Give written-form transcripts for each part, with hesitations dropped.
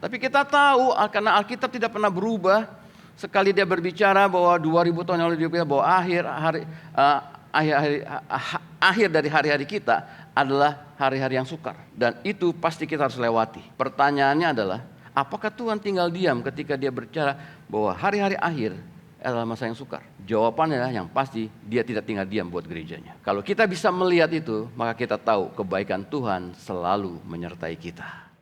Tapi kita tahu karena Alkitab tidak pernah berubah. Sekali dia berbicara bahwa 2000 tahun yang lalu dia bilang bahwa akhir dari hari-hari kita adalah hari-hari yang sukar. Dan itu pasti kita harus lewati. Pertanyaannya adalah, apakah Tuhan tinggal diam ketika dia berbicara bahwa hari-hari akhir adalah masa yang sukar? Jawabannya yang pasti dia tidak tinggal diam buat gerejanya. Kalau kita bisa melihat itu, maka kita tahu kebaikan Tuhan selalu menyertai kita.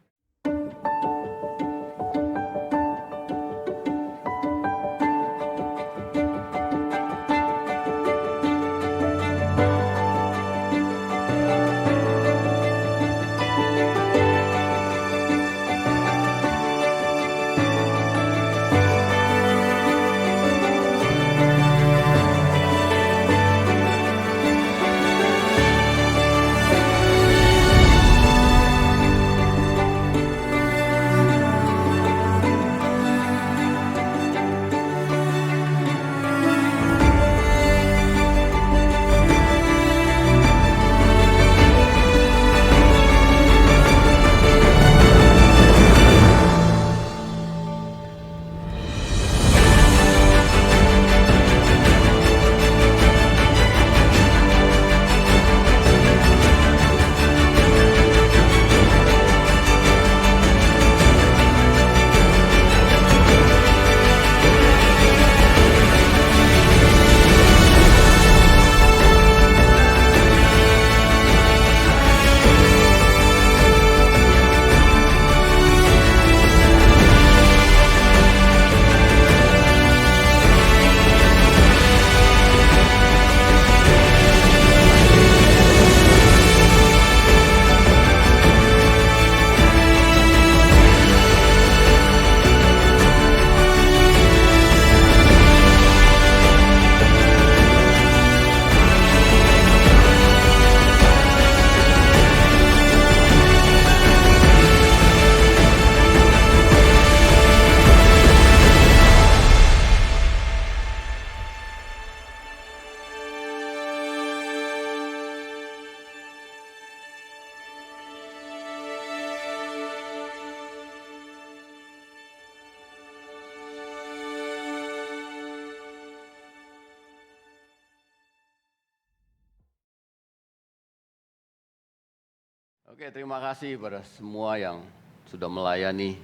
Oke, terima kasih pada semua yang sudah melayani,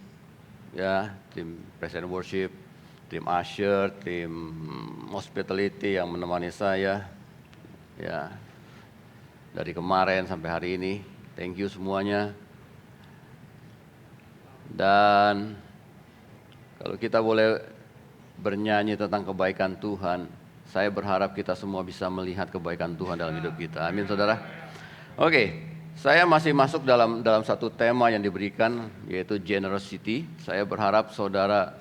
ya, tim Present Worship, tim Usher, tim Hospitality yang menemani saya, ya, dari kemarin sampai hari ini. Thank you semuanya. Dan kalau kita boleh bernyanyi tentang kebaikan Tuhan, saya berharap kita semua bisa melihat kebaikan Tuhan dalam hidup kita. Amin, saudara. Oke. Saya masih masuk dalam satu tema yang diberikan, yaitu generosity. Saya berharap saudara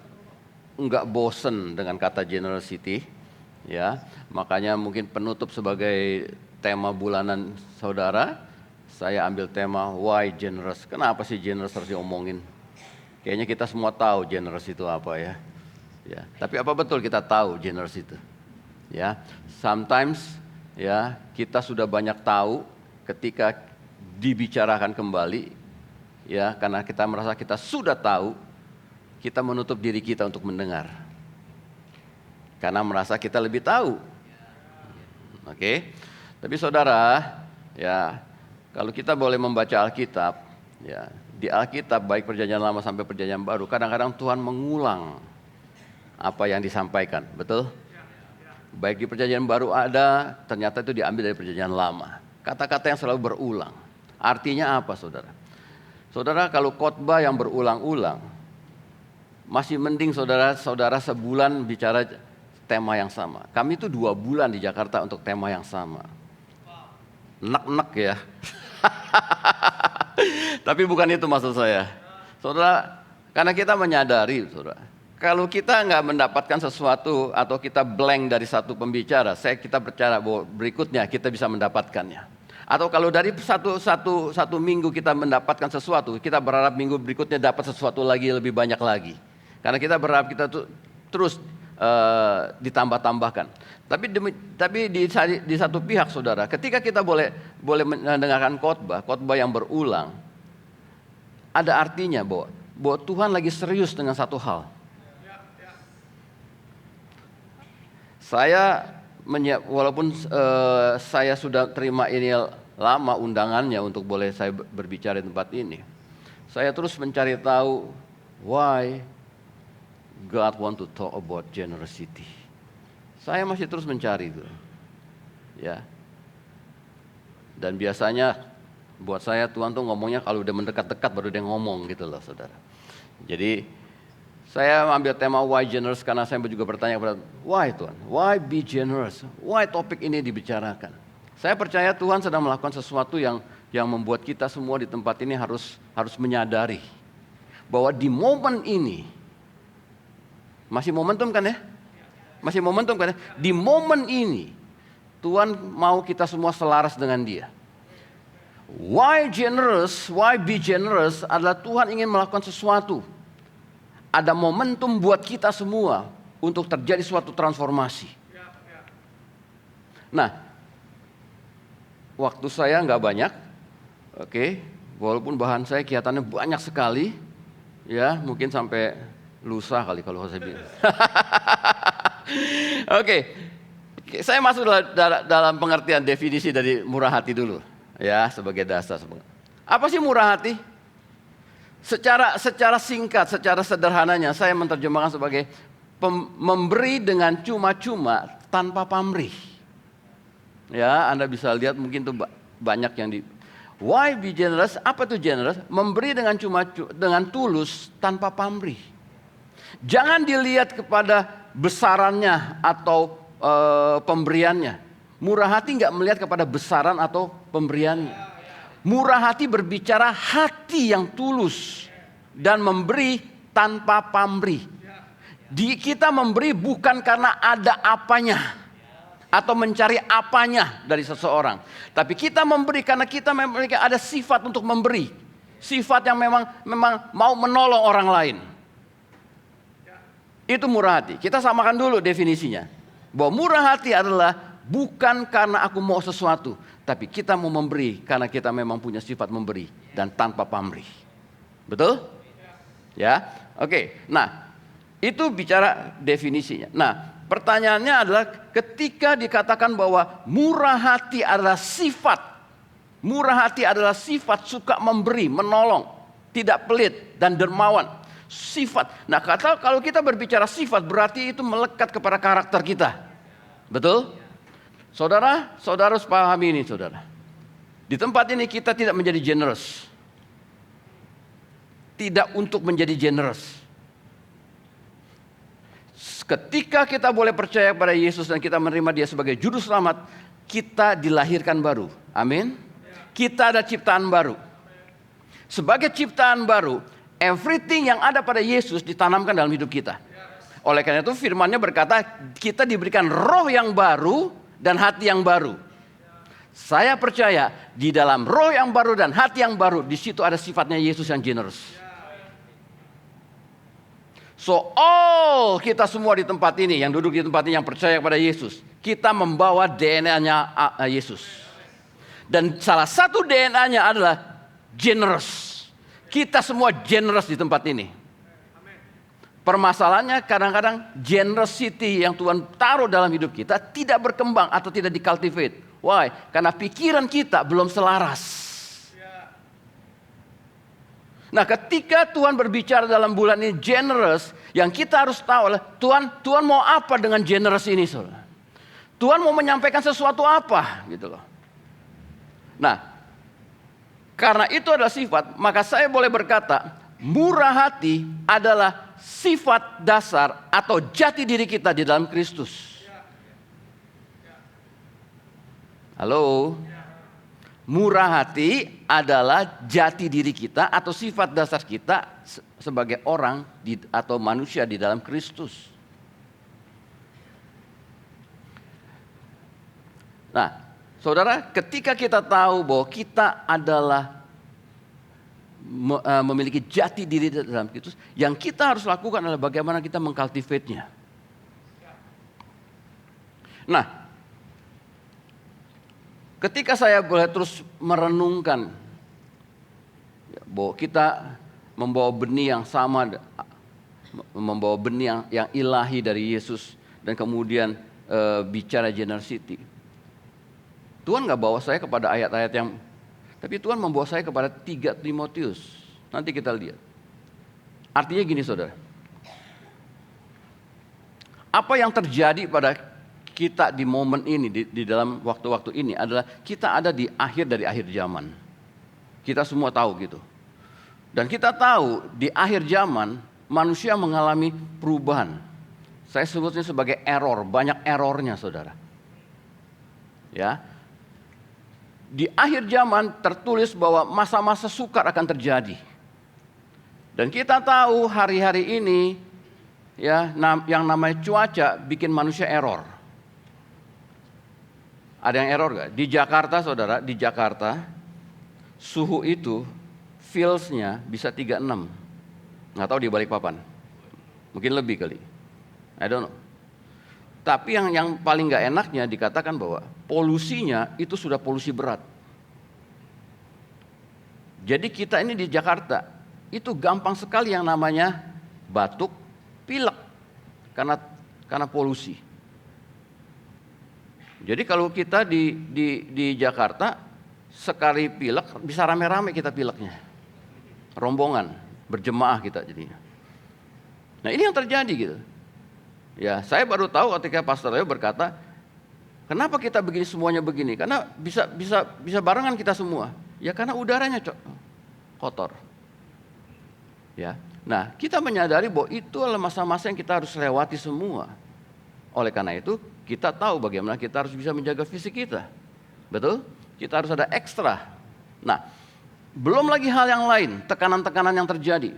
enggak bosen dengan kata generosity, ya. Makanya mungkin penutup sebagai tema bulanan saudara, saya ambil tema why generous. Kenapa sih generous harus diomongin? Kayaknya kita semua tahu generous itu apa, ya. Ya. Tapi apa betul kita tahu generous itu? Ya. Sometimes, ya, kita sudah banyak tahu ketika dibicarakan kembali, ya, karena kita merasa kita sudah tahu, kita menutup diri kita untuk mendengar karena merasa kita lebih tahu. Oke. Tapi saudara, ya, kalau kita boleh membaca Alkitab, ya, di Alkitab baik perjanjian lama sampai perjanjian baru, kadang-kadang Tuhan mengulang apa yang disampaikan, betul? Baik di perjanjian baru ada, ternyata itu diambil dari perjanjian lama. Kata-kata yang selalu berulang. Artinya apa, saudara? Saudara, kalau khotbah yang berulang-ulang, masih mending saudara sebulan bicara tema yang sama. Kami itu 2 bulan di Jakarta untuk tema yang sama. Nek-nek, ya. Tapi bukan itu maksud saya. Saudara, karena kita menyadari, saudara, kalau kita nggak mendapatkan sesuatu atau kita blank dari satu pembicara, kita percaya bahwa berikutnya kita bisa mendapatkannya. Atau kalau dari satu minggu kita mendapatkan sesuatu, kita berharap minggu berikutnya dapat sesuatu lagi lebih banyak lagi. Karena kita berharap kita terus ditambah-tambahkan. Tapi di satu pihak, saudara, ketika kita boleh mendengarkan khotbah yang berulang, ada artinya bahwa bahwa Tuhan lagi serius dengan satu hal. Walaupun saya sudah terima ini lama undangannya untuk boleh saya berbicara di tempat ini, saya terus mencari tahu why God want to talk about generosity. Saya masih terus mencari itu, ya. Dan biasanya buat saya Tuhan tuh ngomongnya kalau udah mendekat-dekat baru dia ngomong gitu loh, saudara. Jadi saya ambil tema why generous karena saya juga bertanya kepada why Tuhan, why be generous, why topik ini dibicarakan. Saya percaya Tuhan sedang melakukan sesuatu yang membuat kita semua di tempat ini harus menyadari bahwa di momen ini masih momentum kan ya? Masih momentum kan ya? Di momen ini Tuhan mau kita semua selaras dengan Dia. Why generous, why be generous adalah Tuhan ingin melakukan sesuatu. Ada momentum buat kita semua untuk terjadi suatu transformasi. Nah, waktu saya nggak banyak, oke, walaupun bahan saya kelihatannya banyak sekali, ya mungkin sampai lusa kali kalau saya bilang. Oke, saya masuk dalam pengertian definisi dari murah hati dulu, ya sebagai dasar. Apa sih murah hati? Secara singkat, secara sederhananya saya menerjemahkan sebagai memberi dengan cuma-cuma tanpa pamrih. Ya, Anda bisa lihat mungkin tuh banyak yang why be generous? Apa itu generous? Memberi dengan tulus tanpa pamrih. Jangan dilihat kepada besarannya atau pemberiannya. Murah hati nggak melihat kepada besaran atau pemberiannya. Murah hati berbicara hati yang tulus dan memberi tanpa pamrih. Kita memberi bukan karena ada apanya atau mencari apanya dari seseorang, tapi kita memberi karena kita memiliki ada sifat untuk memberi, sifat yang memang mau menolong orang lain. Itu murah hati. Kita samakan dulu definisinya. Bahwa murah hati adalah bukan karena aku mau sesuatu, tapi kita mau memberi karena kita memang punya sifat memberi dan tanpa pamrih. Betul? Ya, oke. Nah, itu bicara definisinya. Nah, pertanyaannya adalah ketika dikatakan bahwa murah hati adalah sifat suka memberi, menolong, tidak pelit dan dermawan. Sifat. Nah, kalau kita berbicara sifat berarti itu melekat kepada karakter kita. Betul? Saudara harus pahami ini, saudara. Di tempat ini kita tidak menjadi generous. Tidak untuk menjadi generous. Ketika kita boleh percaya kepada Yesus dan kita menerima Dia sebagai juru selamat, kita dilahirkan baru. Amin. Kita ada ciptaan baru. Sebagai ciptaan baru, everything yang ada pada Yesus ditanamkan dalam hidup kita. Oleh karena itu firman-Nya berkata, kita diberikan roh yang baru dan hati yang baru. Saya percaya di dalam roh yang baru dan hati yang baru, di situ ada sifatnya Yesus yang generous. So all kita semua di tempat ini, yang duduk di tempat ini yang percaya kepada Yesus, kita membawa DNA-nya Yesus. Dan salah satu DNA-nya adalah generous. Kita semua generous di tempat ini. Permasalahannya kadang-kadang generosity yang Tuhan taruh dalam hidup kita tidak berkembang atau tidak dicultivate. Why? Karena pikiran kita belum selaras. Nah, ketika Tuhan berbicara dalam bulan ini generous, yang kita harus tahu adalah Tuhan mau apa dengan generous ini, saudara? Tuhan mau menyampaikan sesuatu apa, gitu loh. Nah, karena itu adalah sifat, maka saya boleh berkata, murah hati adalah sifat dasar atau jati diri kita di dalam Kristus. Halo? Murah hati adalah jati diri kita atau sifat dasar kita sebagai orang atau manusia di dalam Kristus. Nah, saudara, ketika kita tahu bahwa kita adalah memiliki jati diri dalam Kristus, yang kita harus lakukan adalah bagaimana kita mengcultivate-nya. Nah, ketika saya boleh terus merenungkan bahwa kita membawa benih yang sama, membawa benih yang ilahi dari Yesus, dan kemudian bicara generosity. Tuhan nggak bawa saya kepada ayat-ayat yang, tapi Tuhan membawa saya kepada 3 Timotius. Nanti kita lihat. Artinya gini saudara, apa yang terjadi pada kita di momen ini, di dalam waktu-waktu ini adalah kita ada di akhir dari akhir zaman. Kita semua tahu gitu. Dan kita tahu di akhir zaman manusia mengalami perubahan. Saya sebutnya sebagai error, banyak errornya saudara. Ya. Di akhir zaman tertulis bahwa masa-masa sukar akan terjadi. Dan kita tahu hari-hari ini ya, yang namanya cuaca bikin manusia error. Ada yang error gak? Di Jakarta saudara, di Jakarta suhu itu feels-nya bisa 36. Nggak tahu di Balikpapan. Mungkin lebih kali. I don't know. Tapi yang paling gak enaknya dikatakan bahwa polusinya itu sudah polusi berat. Jadi kita ini di Jakarta itu gampang sekali yang namanya batuk, pilek karena polusi. Jadi kalau kita di Jakarta sekali pilek bisa rame-rame kita pileknya. Rombongan, berjemaah kita jadinya. Nah, ini yang terjadi gitu. Ya, saya baru tahu ketika Pastor Leo berkata, kenapa kita begini semuanya begini? Karena bisa barengan kita semua. Ya karena udaranya kotor. Ya. Nah, kita menyadari bahwa itu adalah masa-masa yang kita harus lewati semua. Oleh karena itu, kita tahu bagaimana kita harus bisa menjaga fisik kita. Betul? Kita harus ada ekstra. Nah, belum lagi hal yang lain, tekanan-tekanan yang terjadi.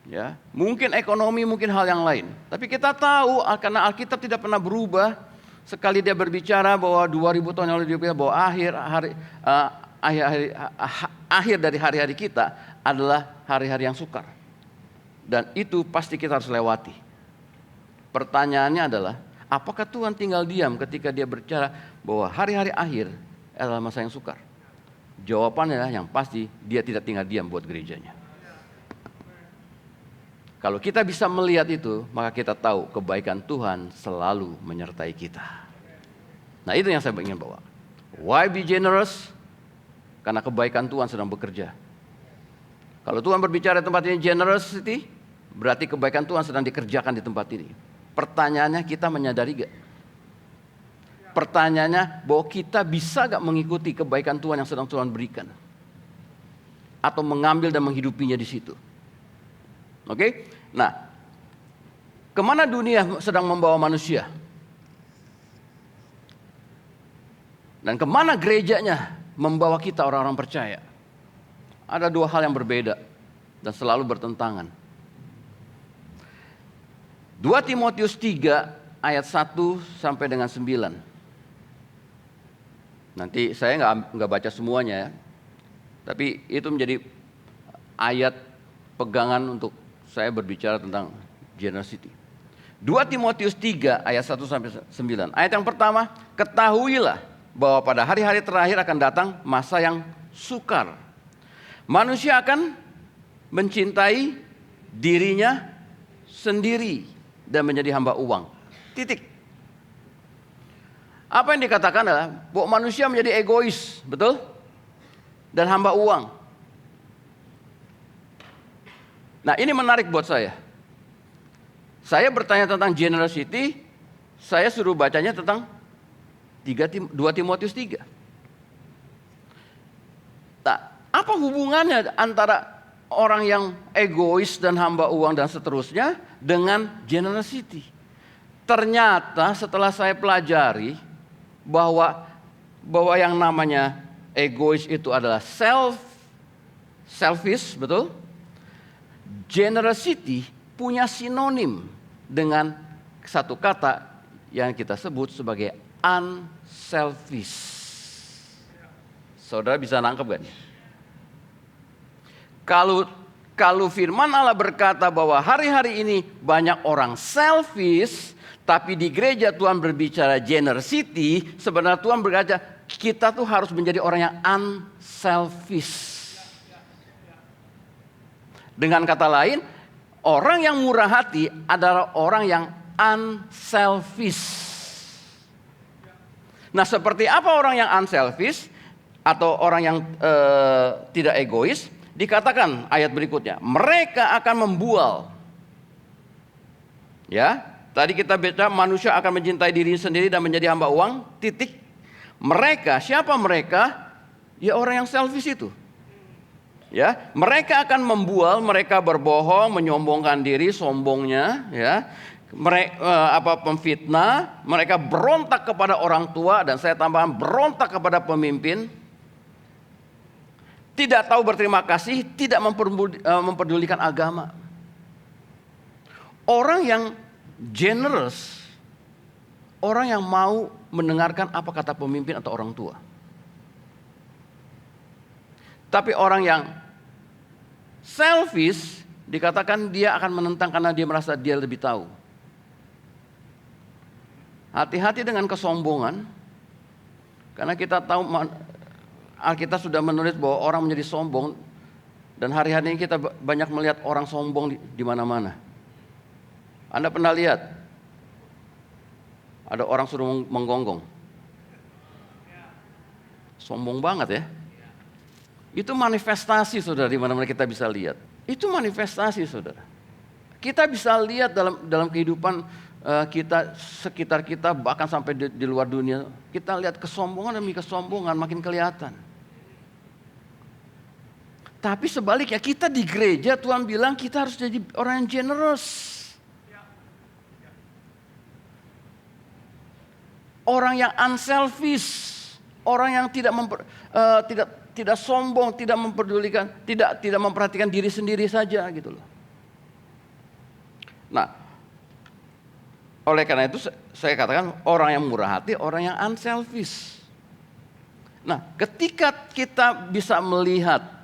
Ya, mungkin ekonomi, mungkin hal yang lain. Tapi kita tahu karena Alkitab tidak pernah berubah. Sekali dia berbicara bahwa 2000 tahun yang lalu dia bilang bahwa akhir dari hari-hari kita adalah hari-hari yang sukar. Dan itu pasti kita harus lewati. Pertanyaannya adalah, apakah Tuhan tinggal diam ketika dia berbicara bahwa hari-hari akhir adalah masa yang sukar? Jawabannya yang pasti dia tidak tinggal diam buat gerejanya. Kalau kita bisa melihat itu, maka kita tahu kebaikan Tuhan selalu menyertai kita. Nah, itu yang saya ingin bawa. Why be generous? Karena kebaikan Tuhan sedang bekerja. Kalau Tuhan berbicara di tempat ini generosity, berarti kebaikan Tuhan sedang dikerjakan di tempat ini. Pertanyaannya, kita menyadari gak? Pertanyaannya, bahwa kita bisa gak mengikuti kebaikan Tuhan yang sedang Tuhan berikan? Atau mengambil dan menghidupinya di situ? Oke? Nah, kemana dunia sedang membawa manusia? Dan kemana gerejanya membawa kita orang-orang percaya? Ada 2 hal yang berbeda dan selalu bertentangan. 2 Timotius 3 ayat 1 sampai dengan 9. Nanti saya nggak baca semuanya ya. Tapi itu menjadi ayat pegangan untuk saya berbicara tentang generosity. 2 Timotius 3 ayat 1 sampai 9. Ayat yang pertama, ketahuilah bahwa pada hari-hari terakhir akan datang masa yang sukar. Manusia akan mencintai dirinya sendiri dan menjadi hamba uang. Titik. Apa yang dikatakan adalah bahwa manusia menjadi egois, betul? Dan hamba uang. Nah, ini menarik buat saya. Saya bertanya tentang generosity, saya suruh bacanya tentang 2 Timotius 3. Nah, apa hubungannya antara orang yang egois dan hamba uang dan seterusnya dengan generosity? Ternyata setelah saya pelajari bahwa yang namanya egois itu adalah selfish, betul? Generosity punya sinonim dengan satu kata yang kita sebut sebagai unselfish. Saudara bisa nangkep kan? Kalau firman Allah berkata bahwa hari-hari ini banyak orang selfish, tapi di gereja Tuhan berbicara generosity, sebenarnya Tuhan berkata kita tuh harus menjadi orang yang unselfish. Dengan kata lain, orang yang murah hati adalah orang yang unselfish. Nah, seperti apa orang yang unselfish atau orang yang tidak egois? Dikatakan ayat berikutnya, mereka akan membual. Ya, tadi kita baca manusia akan mencintai diri sendiri dan menjadi hamba uang. Titik. Mereka, siapa mereka? Ya orang yang selfish itu. Ya, mereka akan membual, mereka berbohong, menyombongkan diri, sombongnya, ya. Mereka pemfitnah, mereka berontak kepada orang tua, dan saya tambahkan berontak kepada pemimpin. Tidak tahu berterima kasih, tidak memperdulikan agama. Orang yang generous, orang yang mau mendengarkan apa kata pemimpin atau orang tua. Tapi orang yang selfish dikatakan dia akan menentang karena dia merasa dia lebih tahu. Hati-hati dengan kesombongan, karena kita tahu Alkitab sudah menulis bahwa orang menjadi sombong, dan hari-hari ini kita banyak melihat orang sombong di mana-mana. Anda pernah lihat ada orang suruh menggonggong, sombong banget ya. Itu manifestasi, saudara, di mana-mana kita bisa lihat. Itu manifestasi, saudara. Kita bisa lihat dalam kehidupan kita, sekitar kita, bahkan sampai di luar dunia. Kita lihat kesombongan demi kesombongan makin kelihatan. Tapi sebaliknya, kita di gereja Tuhan bilang kita harus jadi orang yang generous. Orang yang unselfish, orang yang tidak sombong, tidak memperdulikan, tidak memperhatikan diri sendiri saja gitu loh. Nah, oleh karena itu saya katakan orang yang murah hati, orang yang unselfish. Nah, ketika kita bisa melihat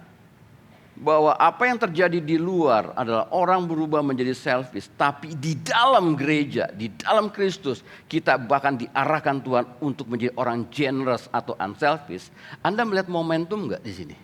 bahwa apa yang terjadi di luar adalah orang berubah menjadi selfish, tapi di dalam gereja, di dalam Kristus, kita bahkan diarahkan Tuhan untuk menjadi orang generous atau unselfish. Anda melihat momentum enggak di sini?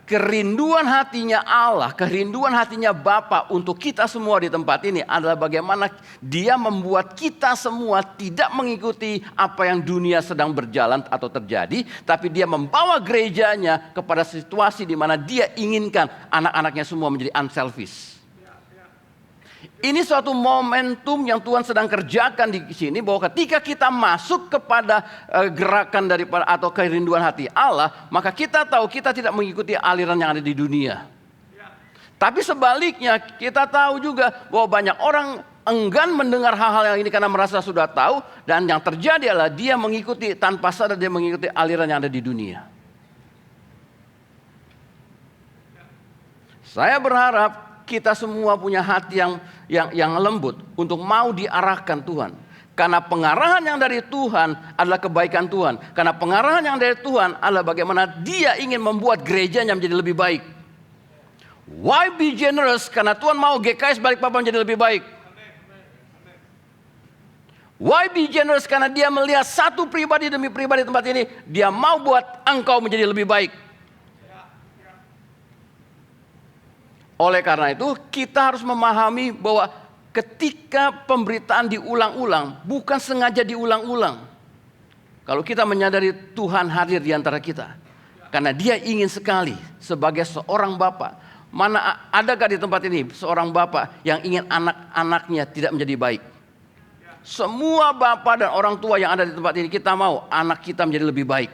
Kerinduan hatinya Allah, kerinduan hatinya Bapa untuk kita semua di tempat ini adalah bagaimana Dia membuat kita semua tidak mengikuti apa yang dunia sedang berjalan atau terjadi, tapi Dia membawa gerejanya kepada situasi di mana Dia inginkan anak-anaknya semua menjadi unselfish. Ini suatu momentum yang Tuhan sedang kerjakan di sini, bahwa ketika kita masuk kepada gerakan daripada atau kerinduan hati Allah, maka kita tahu kita tidak mengikuti aliran yang ada di dunia. Tapi sebaliknya, kita tahu juga bahwa banyak orang enggan mendengar hal-hal yang ini karena merasa sudah tahu, dan yang terjadi adalah dia mengikuti tanpa sadar, dia mengikuti aliran yang ada di dunia. Saya berharap kita semua punya hati yang lembut untuk mau diarahkan Tuhan. Karena pengarahan yang dari Tuhan adalah kebaikan Tuhan. Karena pengarahan yang dari Tuhan adalah bagaimana Dia ingin membuat gerejanya menjadi lebih baik. Why be generous? Karena Tuhan mau GKS Balikpapan menjadi lebih baik. Why be generous? Karena Dia melihat satu pribadi demi pribadi di tempat ini, Dia mau buat engkau menjadi lebih baik. Oleh karena itu kita harus memahami bahwa ketika pemberitaan diulang-ulang, bukan sengaja diulang-ulang. Kalau kita menyadari Tuhan hadir di antara kita, karena Dia ingin sekali sebagai seorang bapa. Mana adakah di tempat ini seorang bapa yang ingin anak-anaknya tidak menjadi baik? Semua bapa dan orang tua yang ada di tempat ini, kita mau anak kita menjadi lebih baik.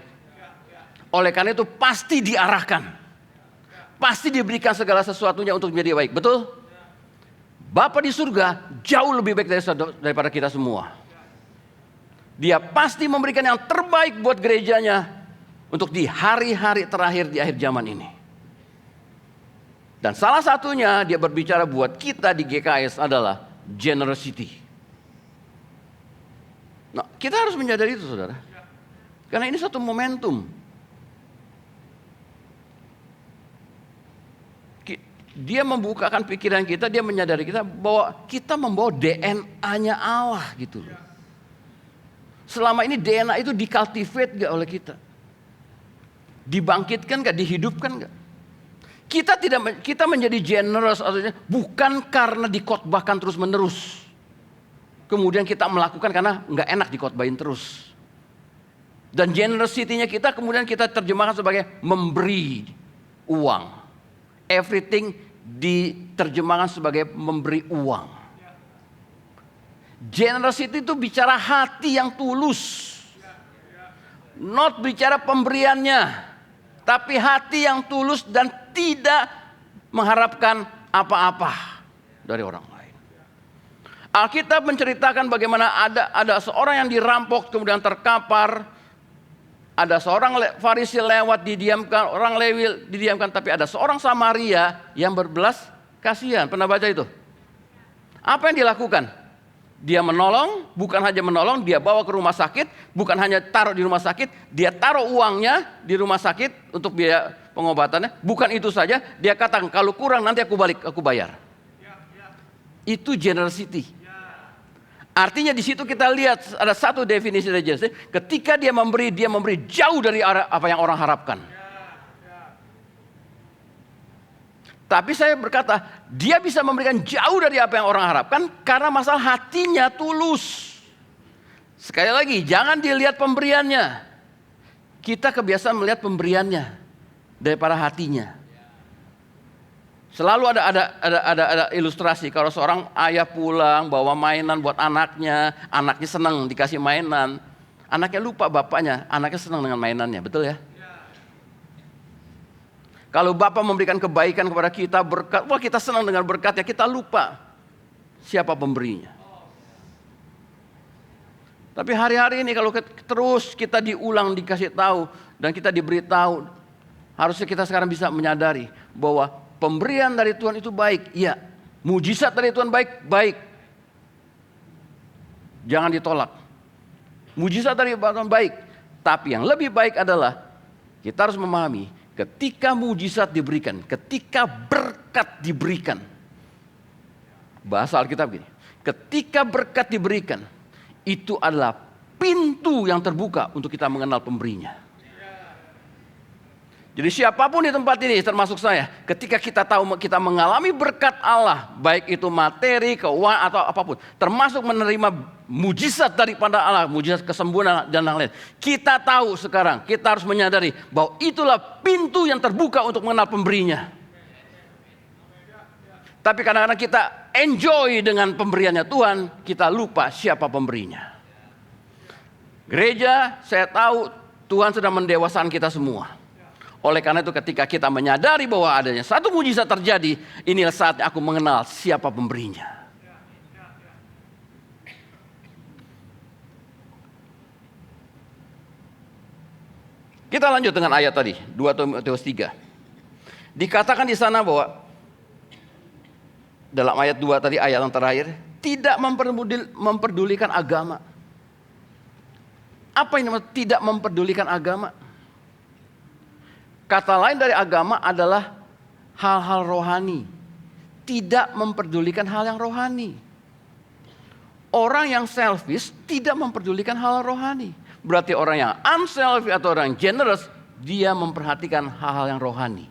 Oleh karena itu pasti diarahkan. Pasti diberikan segala sesuatunya untuk menjadi baik. Betul? Bapa di surga jauh lebih baik daripada kita semua. Dia pasti memberikan yang terbaik buat gerejanya untuk di hari-hari terakhir di akhir zaman ini. Dan salah satunya Dia berbicara buat kita di GKS adalah generosity. Nah, kita harus menyadari itu, saudara. Karena ini satu momentum. Dia membukakan pikiran kita, Dia menyadari kita bahwa kita membawa DNA-nya Allah gitu loh. Selama ini DNA itu dicultivate gak oleh kita? Dibangkitkan gak? Dihidupkan gak? Kita menjadi generous artinya bukan karena dikhotbahkan terus-menerus. Kemudian kita melakukan karena nggak enak dikhotbahin terus. Dan generosity-nya kita kemudian kita terjemahkan sebagai memberi uang. Everything diterjemahkan sebagai memberi uang. Generosity itu bicara hati yang tulus. Not bicara pemberiannya, tapi hati yang tulus dan tidak mengharapkan apa-apa dari orang lain. Alkitab menceritakan bagaimana ada seorang yang dirampok kemudian terkapar. Ada seorang Farisi lewat didiamkan, orang Lewi didiamkan, tapi ada seorang Samaria yang berbelas kasihan. Pernah baca itu? Apa yang dilakukan? Dia menolong, bukan hanya menolong, dia bawa ke rumah sakit, bukan hanya taruh di rumah sakit, dia taruh uangnya di rumah sakit untuk biaya pengobatannya. Bukan itu saja, dia katakan kalau kurang nanti aku balik, aku bayar. Itu generosity. Artinya di situ kita lihat ada satu definisi dari generosity. Ketika dia memberi jauh dari apa yang orang harapkan. Tapi saya berkata, dia bisa memberikan jauh dari apa yang orang harapkan karena masalah hatinya tulus. Sekali lagi, jangan dilihat pemberiannya. Kita kebiasaan melihat pemberiannya daripada hatinya. Selalu ada ilustrasi kalau seorang ayah pulang bawa mainan buat anaknya senang dikasih mainan, anaknya lupa bapaknya, anaknya senang dengan mainannya, betul ya? Kalau bapak memberikan kebaikan kepada kita, berkat, wah kita senang dengan berkatnya, kita lupa siapa pemberinya. Tapi hari-hari ini kalau terus kita diulang dikasih tahu dan kita diberitahu, harusnya kita sekarang bisa menyadari bahwa pemberian dari Tuhan itu baik, iya. Mujizat dari Tuhan baik. Jangan ditolak. Mujizat dari Tuhan baik. Tapi yang lebih baik adalah kita harus memahami ketika mujizat diberikan, ketika berkat diberikan. Bahasa Alkitab gini, ketika berkat diberikan, itu adalah pintu yang terbuka untuk kita mengenal pemberinya. Jadi siapapun di tempat ini termasuk saya, ketika kita tahu kita mengalami berkat Allah, baik itu materi, keuangan atau apapun, termasuk menerima mujizat daripada Allah, mujizat kesembuhan dan lain-lain. Kita tahu sekarang, kita harus menyadari bahwa itulah pintu yang terbuka untuk mengenal pemberinya. Tapi kadang-kadang kita enjoy dengan pemberiannya Tuhan, kita lupa siapa pemberinya. Gereja, saya tahu Tuhan sedang mendewasakan kita semua. Oleh karena itu ketika kita menyadari bahwa adanya satu mujizat terjadi, inilah saatnya aku mengenal siapa pemberinya. Kita lanjut dengan ayat tadi, 2 Timotius 3. Dikatakan di sana bahwa dalam ayat 2 tadi, ayat yang terakhir, tidak memperdulikan agama. Apa ini tidak memperdulikan agama? Kata lain dari agama adalah hal-hal rohani. Tidak memperdulikan hal yang rohani. Orang yang selfish tidak memperdulikan hal rohani. Berarti orang yang unselfish atau orang yang generous, dia memperhatikan hal-hal yang rohani.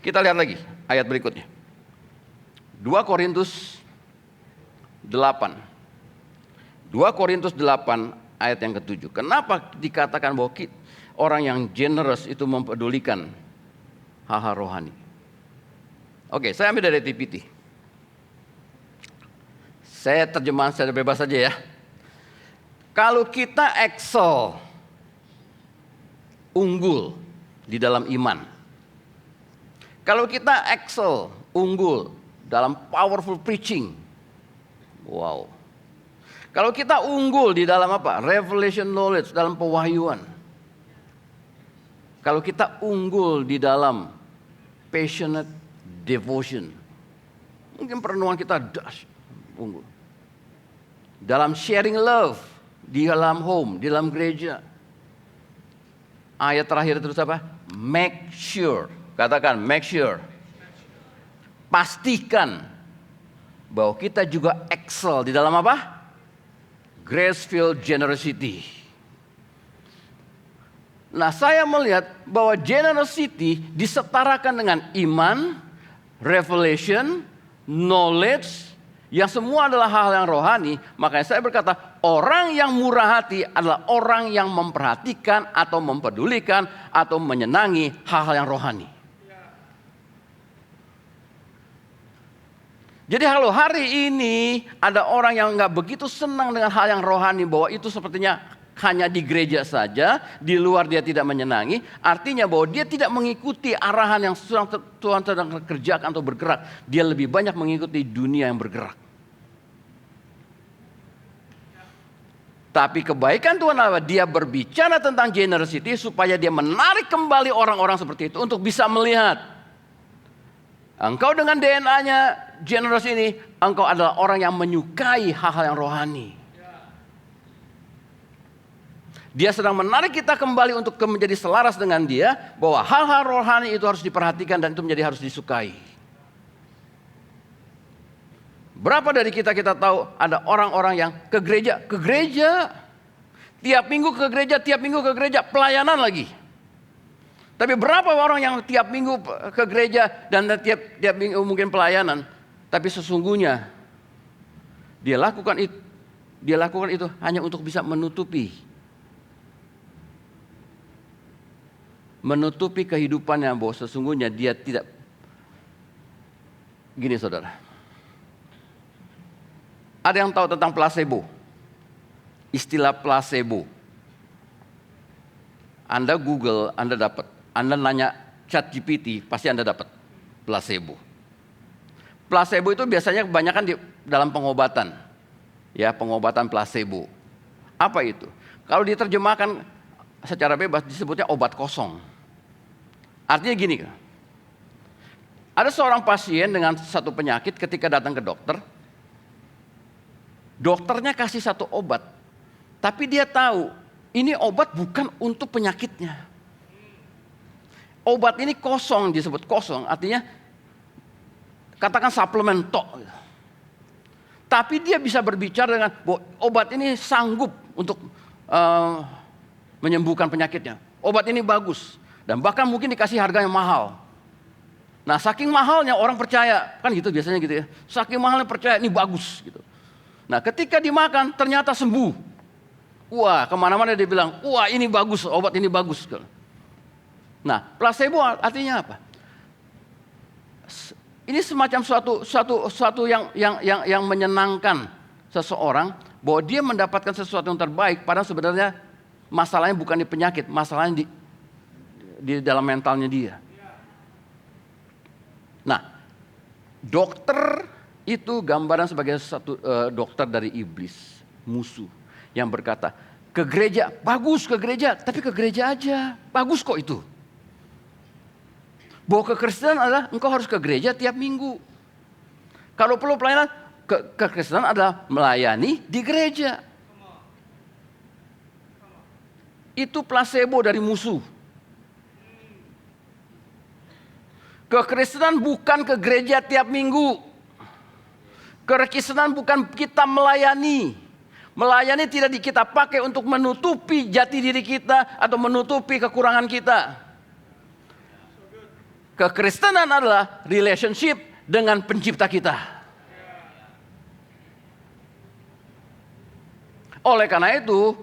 Kita lihat lagi ayat berikutnya. 2 Korintus 8. 2 Korintus 8 ayat yang ke-7. Kenapa dikatakan bahwa orang yang generous itu mempedulikan hal-hal rohani? Oke, saya ambil dari TPT. Saya terjemahan secara bebas saja ya. Kalau kita excel, unggul di dalam iman. Kalau kita excel, unggul dalam powerful preaching. Wow. Kalau kita unggul di dalam apa? Revelation knowledge, dalam pewahyuan. Kalau kita unggul di dalam passionate devotion, mungkin perenungan kita unggul. Dalam sharing love, di dalam home, di dalam gereja. Ayat terakhir terus apa? Make sure. Katakan make sure. Pastikan bahwa kita juga excel di dalam apa? Grace-filled generosity. Nah, saya melihat bahwa generosity disetarakan dengan iman, revelation, knowledge, yang semua adalah hal yang rohani. Makanya saya berkata, orang yang murah hati adalah orang yang memperhatikan atau mempedulikan atau menyenangi hal-hal yang rohani. Jadi kalau hari ini ada orang yang nggak begitu senang dengan hal yang rohani, bahwa itu sepertinya hanya di gereja saja, di luar dia tidak menyenangi, artinya bahwa dia tidak mengikuti arahan yang Tuhan sedang kerjakan atau bergerak. Dia lebih banyak mengikuti dunia yang bergerak. Tapi kebaikan Tuhan adalah dia berbicara tentang generosity supaya dia menarik kembali orang-orang seperti itu untuk bisa melihat. Engkau dengan DNA-nya generous ini, engkau adalah orang yang menyukai hal-hal yang rohani. Dia sedang menarik kita kembali untuk menjadi selaras dengan dia, bahwa hal-hal rohani itu harus diperhatikan dan itu menjadi harus disukai. Berapa dari kita tahu ada orang-orang yang ke gereja, tiap minggu ke gereja, pelayanan lagi. Tapi berapa orang yang tiap minggu ke gereja dan tiap minggu mungkin pelayanan, tapi sesungguhnya dia lakukan itu hanya untuk bisa menutupi kehidupannya, bahwa sesungguhnya dia tidak. Gini saudara, ada yang tahu tentang placebo? Istilah placebo, Anda Google, Anda dapat. Anda nanya ChatGPT, pasti Anda dapat placebo. Placebo itu biasanya kebanyakan di dalam pengobatan, ya, pengobatan placebo. Apa itu? Kalau diterjemahkan secara bebas disebutnya obat kosong. Artinya gini, ada seorang pasien dengan satu penyakit, ketika datang ke dokter, dokternya kasih satu obat, tapi dia tahu ini obat bukan untuk penyakitnya. Obat ini kosong, disebut kosong, artinya katakan suplemen tok. Tapi dia bisa berbicara dengan bahwa obat ini sanggup untuk menyembuhkan penyakitnya. Obat ini bagus dan bahkan mungkin dikasih harganya mahal. Nah, saking mahalnya orang percaya, kan gitu biasanya gitu ya. Saking mahalnya percaya ini bagus gitu. Nah, ketika dimakan ternyata sembuh. Wah, kemana-mana dia bilang, wah ini bagus, obat ini bagus. Nah, placebo artinya apa? Ini semacam suatu yang menyenangkan seseorang, bahwa dia mendapatkan sesuatu yang terbaik, padahal sebenarnya masalahnya bukan di penyakit, masalahnya di dalam mentalnya dia. Nah, dokter itu gambaran sebagai satu dokter dari iblis, musuh yang berkata, ke gereja, bagus ke gereja, tapi ke gereja aja, bagus kok itu. Bahwa kekristenan adalah engkau harus ke gereja tiap minggu. Kalau perlu pelayanan, kekristenan adalah melayani di gereja. Itu placebo dari musuh. Kekristenan bukan ke gereja tiap minggu. Kekristenan bukan kita melayani. Melayani tidak kita pakai untuk menutupi jati diri kita atau menutupi kekurangan kita. Kekristenan adalah relationship dengan pencipta kita. Oleh karena itu,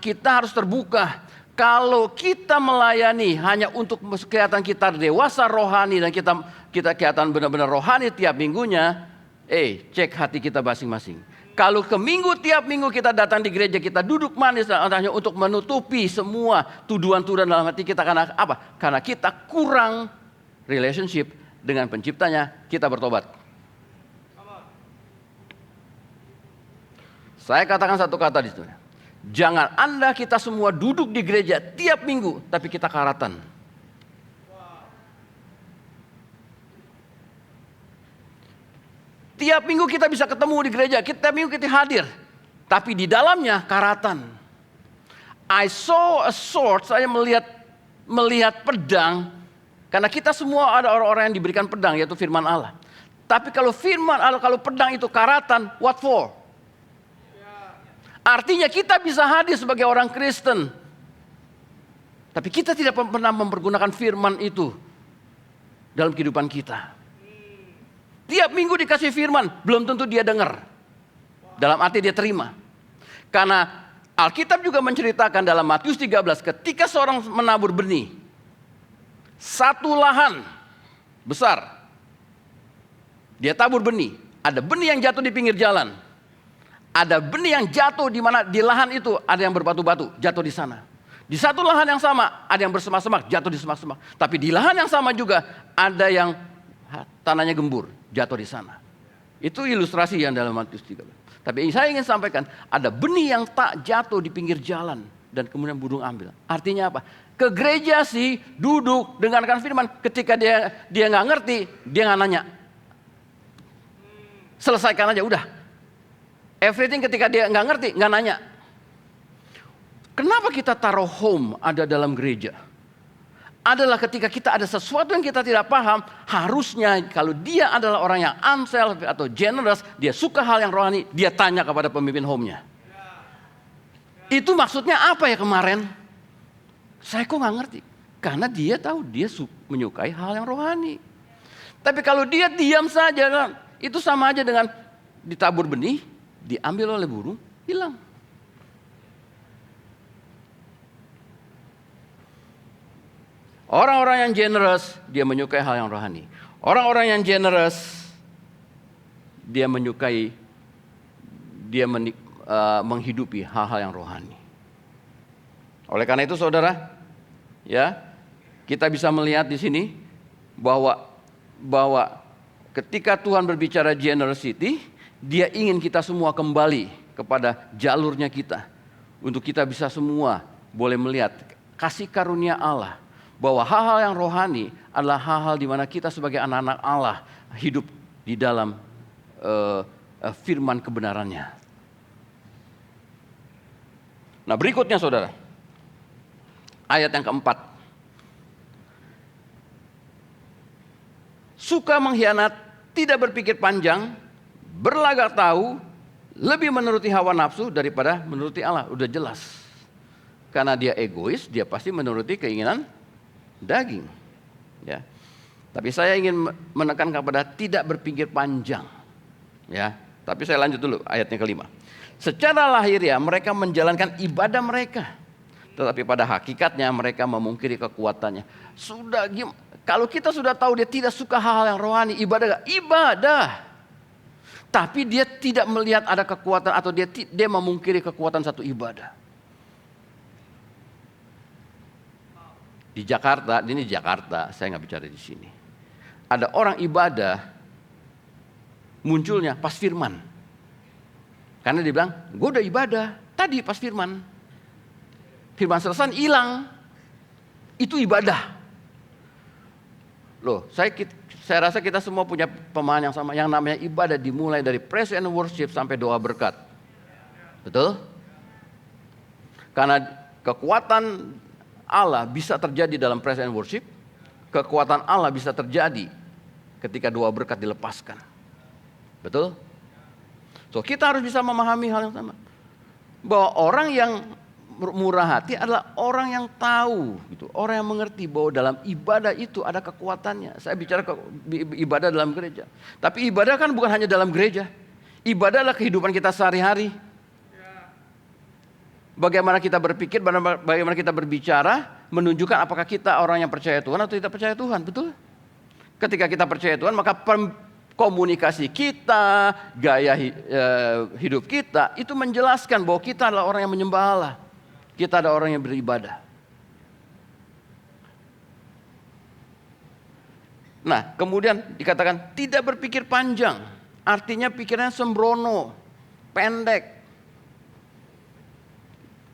kita harus terbuka. Kalau kita melayani hanya untuk kelihatan kita dewasa rohani dan kita kelihatan benar-benar rohani tiap minggunya, cek hati kita masing-masing. Kalau tiap minggu kita datang di gereja, kita duduk manis hanya untuk menutupi semua tuduhan-tuduhan dalam hati kita, karena apa? Karena kita kurang relationship dengan penciptanya, kita bertobat. Saya katakan satu kata di situ. Jangan kita semua duduk di gereja tiap minggu, tapi kita karatan. Tiap minggu kita bisa ketemu di gereja, tiap minggu kita hadir, tapi di dalamnya karatan. I saw a sword, saya melihat pedang, karena kita semua ada orang-orang yang diberikan pedang, yaitu firman Allah. Tapi kalau firman Allah, kalau pedang itu karatan, what for? Artinya kita bisa hadir sebagai orang Kristen, Tapi kita tidak pernah mempergunakan firman itu dalam kehidupan kita. Tiap minggu dikasih firman, belum tentu dia dengar. Dalam arti dia terima. Karena Alkitab juga menceritakan dalam Matius 13, ketika seorang menabur benih, satu lahan besar, dia tabur benih. Ada benih yang jatuh di pinggir jalan. Ada benih yang jatuh di mana di lahan itu ada yang berbatu-batu, jatuh di sana. Di satu lahan yang sama ada yang bersemak-semak, jatuh di semak-semak. Tapi di lahan yang sama juga ada yang tanahnya gembur, jatuh di sana. Itu ilustrasi yang dalam Matius 13. Tapi saya ingin sampaikan, ada benih yang tak jatuh di pinggir jalan dan kemudian burung ambil. Artinya apa? Ke gereja sih duduk dengarkan firman, ketika dia nggak ngerti, dia nggak nanya. Selesaikan aja udah. Everything ketika dia nggak ngerti, nggak nanya. Kenapa kita taruh home ada dalam gereja? Adalah ketika kita ada sesuatu yang kita tidak paham, harusnya kalau dia adalah orang yang unselfish atau generous, dia suka hal yang rohani, dia tanya kepada pemimpin home-nya. Itu maksudnya apa ya kemarin? Saya kok nggak ngerti. Karena dia tahu dia menyukai hal yang rohani. Tapi kalau dia diam saja, itu sama aja dengan ditabur benih, diambil oleh burung, hilang. Orang-orang yang generous, dia menyukai hal yang rohani. Orang-orang yang generous, dia menyukai, dia menghidupi hal-hal yang rohani. Oleh karena itu saudara, ya, kita bisa melihat di sini bahwa ketika Tuhan berbicara generosity, dia ingin kita semua kembali kepada jalurnya kita. Untuk kita bisa semua boleh melihat kasih karunia Allah. Bahwa hal-hal yang rohani adalah hal-hal di mana kita sebagai anak-anak Allah hidup di dalam firman kebenarannya. Nah berikutnya saudara, ayat yang keempat. Suka mengkhianat, tidak berpikir panjang, berlagak tahu, lebih menuruti hawa nafsu daripada menuruti Allah. Udah jelas. Karena dia egois, dia pasti menuruti keinginan daging, ya. Tapi saya ingin menekan kepada tidak berpikir panjang, ya. Tapi saya lanjut dulu ayatnya kelima. Secara lahiriah mereka menjalankan ibadah mereka, tetapi pada hakikatnya mereka memungkiri kekuatannya. Kalau kita sudah tahu dia tidak suka hal-hal yang rohani, ibadah. Tapi dia tidak melihat ada kekuatan atau dia memungkiri kekuatan satu ibadah. Di Jakarta, ini di Jakarta, saya nggak bicara di sini. Ada orang ibadah munculnya pas firman. Karena dia bilang, gue udah ibadah tadi pas firman. Firman selesai hilang. Itu ibadah. Loh, saya rasa kita semua punya pemahaman yang sama. Yang namanya ibadah dimulai dari praise and worship sampai doa berkat. Betul? Karena kekuatan Allah bisa terjadi dalam praise and worship. Kekuatan Allah bisa terjadi ketika doa berkat dilepaskan. Betul? So kita harus bisa memahami hal yang sama. Bahwa orang yang murah hati adalah orang yang tahu, gitu. Orang yang mengerti bahwa dalam ibadah itu ada kekuatannya. Saya bicara ibadah dalam gereja. Tapi ibadah kan bukan hanya dalam gereja. Ibadah adalah kehidupan kita sehari-hari. Bagaimana kita berpikir, bagaimana kita berbicara, menunjukkan apakah kita orang yang percaya Tuhan atau tidak percaya Tuhan, betul? Ketika kita percaya Tuhan, maka komunikasi kita, gaya hidup kita, itu menjelaskan bahwa kita adalah orang yang menyembah Allah. Kita adalah orang yang beribadah. Nah, kemudian dikatakan tidak berpikir panjang, artinya pikirannya sembrono, pendek.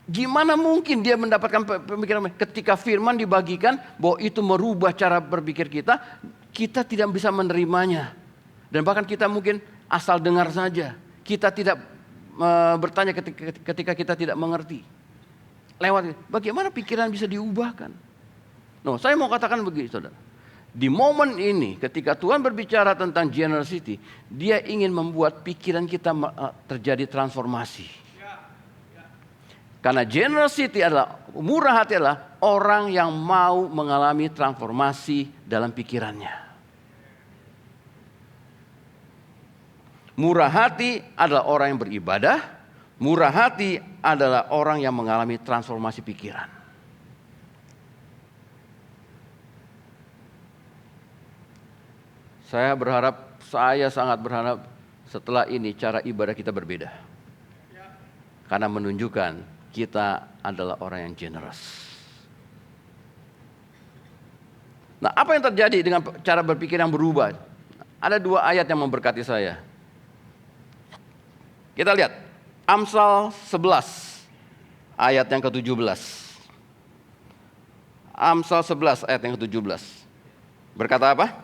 Gimana mungkin dia mendapatkan pemikiran ketika firman dibagikan bahwa itu merubah cara berpikir kita, kita tidak bisa menerimanya. Dan bahkan kita mungkin asal dengar saja. Kita tidak bertanya ketika kita tidak mengerti. Lewat bagaimana pikiran bisa diubahkan? No, saya mau katakan begini saudara. Di momen ini ketika Tuhan berbicara tentang generosity, dia ingin membuat pikiran kita terjadi transformasi. Karena generosity adalah, murah hati adalah orang yang mau mengalami transformasi dalam pikirannya. Murah hati adalah orang yang beribadah. Murah hati adalah orang yang mengalami transformasi pikiran. Saya sangat berharap setelah ini cara ibadah kita berbeda. Karena menunjukkan kita adalah orang yang generous. Nah, apa yang terjadi dengan cara berpikir yang berubah? Ada 2 ayat yang memberkati saya. Kita lihat Amsal 11 ayat yang ke-17. Amsal 11 ayat yang ke-17. Berkata apa?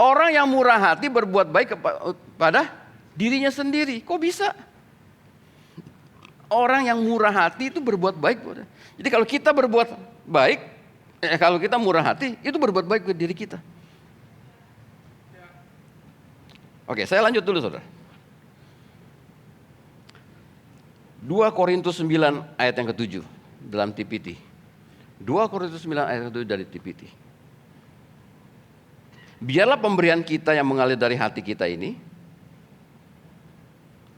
Orang yang murah hati berbuat baik kepada dirinya sendiri. Kok bisa? Orang yang murah hati itu berbuat baik. Jadi kalau kita berbuat baik, kalau kita murah hati, itu berbuat baik ke diri kita. Oke, saya lanjut dulu saudara. 2 Korintus 9 ayat yang ke-7 dalam TPT. 2 Korintus 9 ayat yang ke-7 dari TPT. Biarlah pemberian kita yang mengalir dari hati kita ini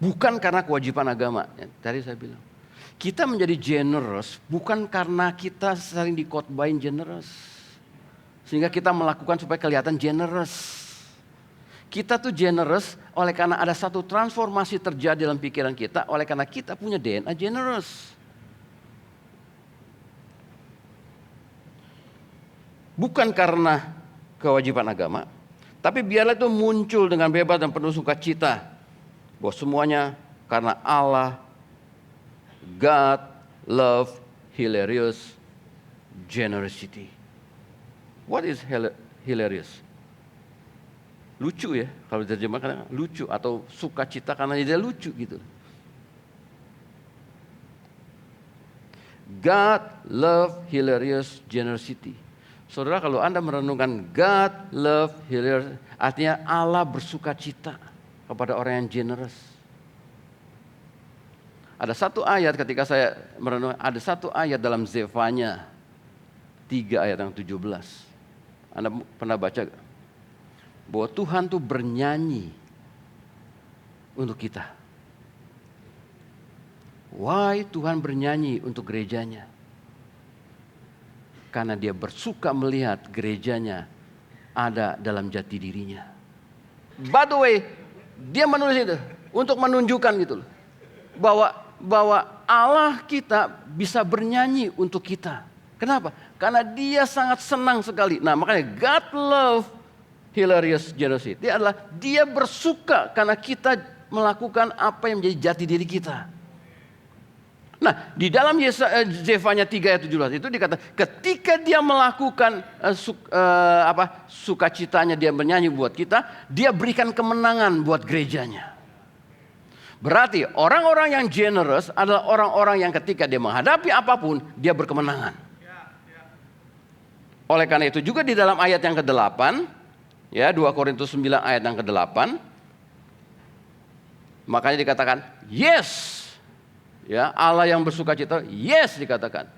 bukan karena kewajiban agama. Tadi saya bilang, kita menjadi generous bukan karena kita sering dikhotbahin generous, sehingga kita melakukan supaya kelihatan generous. Kita tuh generous oleh karena ada satu transformasi terjadi dalam pikiran kita, oleh karena kita punya DNA generous. Bukan karena kewajiban agama, tapi biarlah itu muncul dengan bebas dan penuh sukacita, bahwa semuanya karena Allah, God, love, hilarious, generosity. What is hilarious? Lucu ya, kalau diterjemahkan lucu, atau sukacita karena dia lucu gitu. God, love, hilarious, generosity. Saudara, kalau Anda merenungkan God, love, hilarious, artinya Allah bersukacita kepada orang yang generous. Ada satu ayat ketika saya merenung, ada satu ayat dalam Zefanya 3 ayat yang 17. Anda pernah baca gak? Bahwa Tuhan tuh bernyanyi untuk kita. Why Tuhan bernyanyi untuk gerejanya? Karena dia bersuka melihat gerejanya ada dalam jati dirinya. By the way, dia menulis itu untuk menunjukkan gitu loh, bahwa Allah kita bisa bernyanyi untuk kita. Kenapa? Karena dia sangat senang sekali. Nah, makanya God love hilarious generosity adalah dia bersuka karena kita melakukan apa yang menjadi jati diri kita. Nah, di dalam Zefanya 3 ayat 17 itu dikatakan ketika dia melakukan sukacitanya, dia bernyanyi buat kita, dia berikan kemenangan buat gerejanya. Berarti orang-orang yang generous adalah orang-orang yang ketika dia menghadapi apapun, dia berkemenangan. Oleh karena itu juga di dalam ayat yang ke-8, ya 2 Korintus 9 ayat yang ke-8, makanya dikatakan yes. Ya, Allah yang bersukacita, yes dikatakan.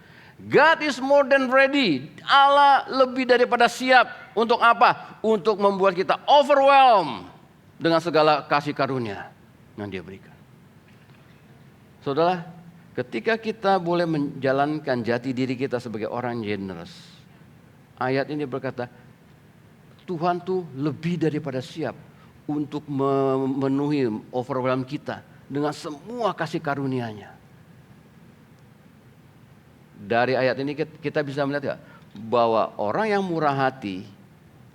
God is more than ready. Allah lebih daripada siap untuk apa? Untuk membuat kita overwhelmed dengan segala kasih karunia yang Dia berikan. Saudara, ketika kita boleh menjalankan jati diri kita sebagai orang generous, ayat ini berkata, Tuhan tuh lebih daripada siap untuk memenuhi overwhelm kita dengan semua kasih karunia-Nya. Dari ayat ini kita bisa melihat ya, bahwa orang yang murah hati